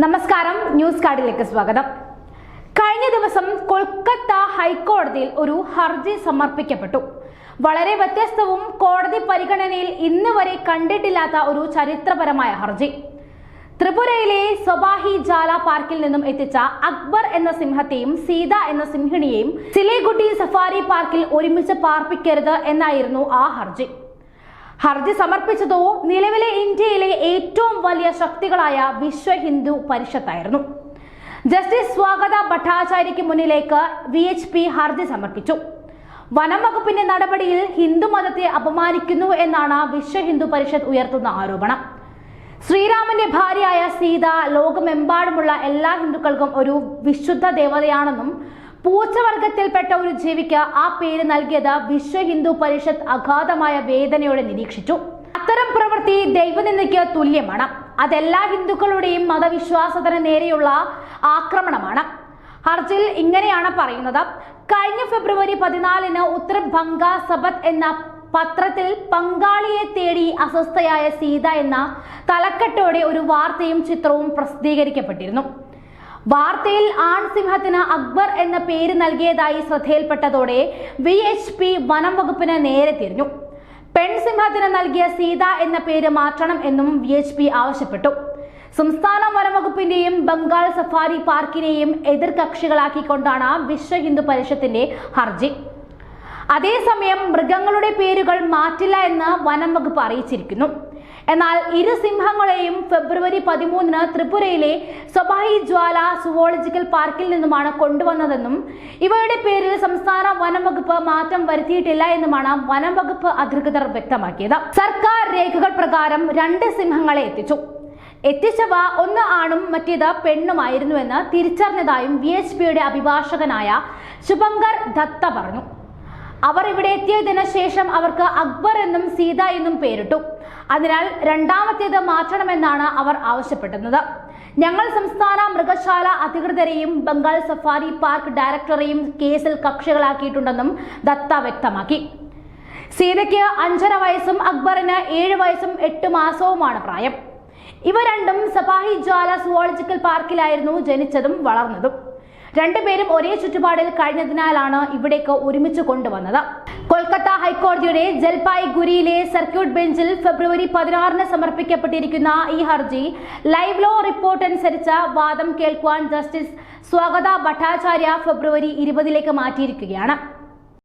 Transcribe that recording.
നമസ്കാരം, ന്യൂസ് കാർഡിലേക്ക് സ്വാഗതം. കഴിഞ്ഞ ദിവസം കൊൽക്കത്ത ഹൈക്കോടതിയിൽ ഒരു ഹർജി സമർപ്പിക്കപ്പെട്ടു. വളരെ വ്യത്യസ്തവും കോടതി പരിഗണനയിൽ ഇന്ന് വരെ കണ്ടിട്ടില്ലാത്ത ഒരു ചരിത്രപരമായ ഹർജി. ത്രിപുരയിലെ സൊബാഹി ജാല പാർക്കിൽ നിന്നും എത്തിച്ച അക്ബർ എന്ന സിംഹത്തെയും സീത എന്ന സിംഹിണിയെയും സിലിഗുഡി സഫാരി പാർക്കിൽ ഒരുമിച്ച് പാർപ്പിക്കരുത് എന്നായിരുന്നു ആ ഹർജി. ഹർജി സമർപ്പിച്ചതോ നിലവിലെ ഇന്ത്യയിലെ ഏറ്റവും വലിയ ശക്തികളായ വിശ്വ ഹിന്ദു പരിഷത്തായിരുന്നു. ജസ്റ്റിസ് സ്വാഗത ഭട്ടാചാര്യയ്ക്ക് മുന്നിലേക്ക് VHP ഹർജി സമർപ്പിച്ചു. വനം വകുപ്പിന്റെ നടപടിയിൽ ഹിന്ദു മതത്തെ അപമാനിക്കുന്നു എന്നാണ് വിശ്വ ഹിന്ദു പരിഷത്ത് ഉയർത്തുന്ന ആരോപണം. ശ്രീരാമന്റെ ഭാര്യയായ സീത ലോകമെമ്പാടുമുള്ള എല്ലാ ഹിന്ദുക്കൾക്കും ഒരു വിശുദ്ധ ദേവതയാണെന്നും പൂച്ചവർഗത്തിൽപ്പെട്ട ഒരു ജീവിക്ക് ആ പേര് നൽകിയത് വിശ്വ ഹിന്ദു പരിഷത്ത് അഗാധമായ വേദനയോടെ നിരീക്ഷിച്ചു. അത്തരം പ്രവൃത്തി ദൈവനിന്ദയ്ക്ക് തുല്യമാണ്. അതെല്ലാ ഹിന്ദുക്കളുടെയും മതവിശ്വാസത്തിന് നേരെയുള്ള ആക്രമണമാണ്. ഹർജിയിൽ ഇങ്ങനെയാണ് പറയുന്നത്. കഴിഞ്ഞ ഫെബ്രുവരി 14 ഉത്തർ ബംഗ സബത്ത് എന്ന പത്രത്തിൽ പങ്കാളിയെ തേടി അസ്വസ്ഥയായ സീത എന്ന തലക്കെട്ടോടെ ഒരു വാർത്തയും ചിത്രവും പ്രസിദ്ധീകരിക്കപ്പെട്ടിരുന്നു. വാർത്തയിൽ ആൺസിംഹത്തിന് അക്ബർ എന്ന പേര് നൽകിയതായി ശ്രദ്ധയിൽപ്പെട്ടതോടെ VHP വനം വകുപ്പിന് നേരെ തിരിഞ്ഞു. പെൺസിംഹത്തിന് നൽകിയ സീത എന്ന പേര് മാറ്റണം എന്നും VHP ആവശ്യപ്പെട്ടു. സംസ്ഥാന വനം വകുപ്പിന്റെയും ബംഗാൾ സഫാരി പാർക്കിനെയും എതിർകക്ഷികളാക്കിക്കൊണ്ടാണ് വിശ്വ ഹിന്ദു പരിഷത്തിന്റെ ഹർജി. അതേസമയം മൃഗങ്ങളുടെ പേരുകൾ മാറ്റില്ല എന്ന് വനം വകുപ്പ് അറിയിച്ചിരിക്കുന്നു. എന്നാൽ ഇരു സിംഹങ്ങളെയും ഫെബ്രുവരി 13 ത്രിപുരയിലെ സൊബാഹി ജ്വാല സുവോളജിക്കൽ പാർക്കിൽ നിന്നുമാണ് കൊണ്ടുവന്നതെന്നും ഇവയുടെ പേരിൽ സംസ്ഥാന വനം വകുപ്പ് മാറ്റം വരുത്തിയിട്ടില്ല എന്നുമാണ് വനം വകുപ്പ് അധികൃതർ വ്യക്തമാക്കിയത്. സർക്കാർ രേഖകൾ പ്രകാരം 2 സിംഹങ്ങളെ എത്തിച്ചവ ഒന്ന് ആണും മറ്റേത് പെണ്ണുമായിരുന്നുവെന്ന് തിരിച്ചറിഞ്ഞതായും VHPയുടെ അഭിഭാഷകനായ ശുഭങ്കർ ദത്ത പറഞ്ഞു. അവർ ഇവിടെ എത്തിയതിനു ശേഷം അവർക്ക് അക്ബർ എന്നും സീത എന്നും പേരിട്ടു. അതിനാൽ രണ്ടാമത്തേത് മാറ്റണമെന്നാണ് അവർ ആവശ്യപ്പെടുന്നത്. ഞങ്ങൾ സംസ്ഥാന മൃഗശാല അധികൃതരെയും ബംഗാൾ സഫാരി പാർക്ക് ഡയറക്ടറെയും കേസിൽ കക്ഷികളാക്കിയിട്ടുണ്ടെന്നും ദത്ത വ്യക്തമാക്കി. സീതയ്ക്ക് 5.5 വയസ്സും അക്ബറിന് 7 വയസ്സും 8 മാസവുമാണ് പ്രായം. ഇവ രണ്ടും സഫാഹി ജ്വാല സുവോളജിക്കൽ പാർക്കിലായിരുന്നു ജനിച്ചതും വളർന്നതും. രണ്ടുപേരും ഒരേ ചുറ്റുപാടിൽ കഴിഞ്ഞതിനാലാണ് ഇവിടേക്ക് ഒരുമിച്ച് കൊണ്ടുവന്നത്. കൊൽക്കത്ത ഹൈക്കോടതിയുടെ ജൽപായ്ഗുരിയിലെ സർക്യൂട്ട് ബെഞ്ചിൽ ഫെബ്രുവരി 16 സമർപ്പിക്കപ്പെട്ടിരിക്കുന്ന ഈ ഹർജി ലൈവ് ലോ റിപ്പോർട്ട് അനുസരിച്ച് വാദം കേൾക്കുവാൻ ജസ്റ്റിസ് സ്വാഗത ഭട്ടാചാര്യ ഫെബ്രുവരി 20 മാറ്റിയിരിക്കുകയാണ്.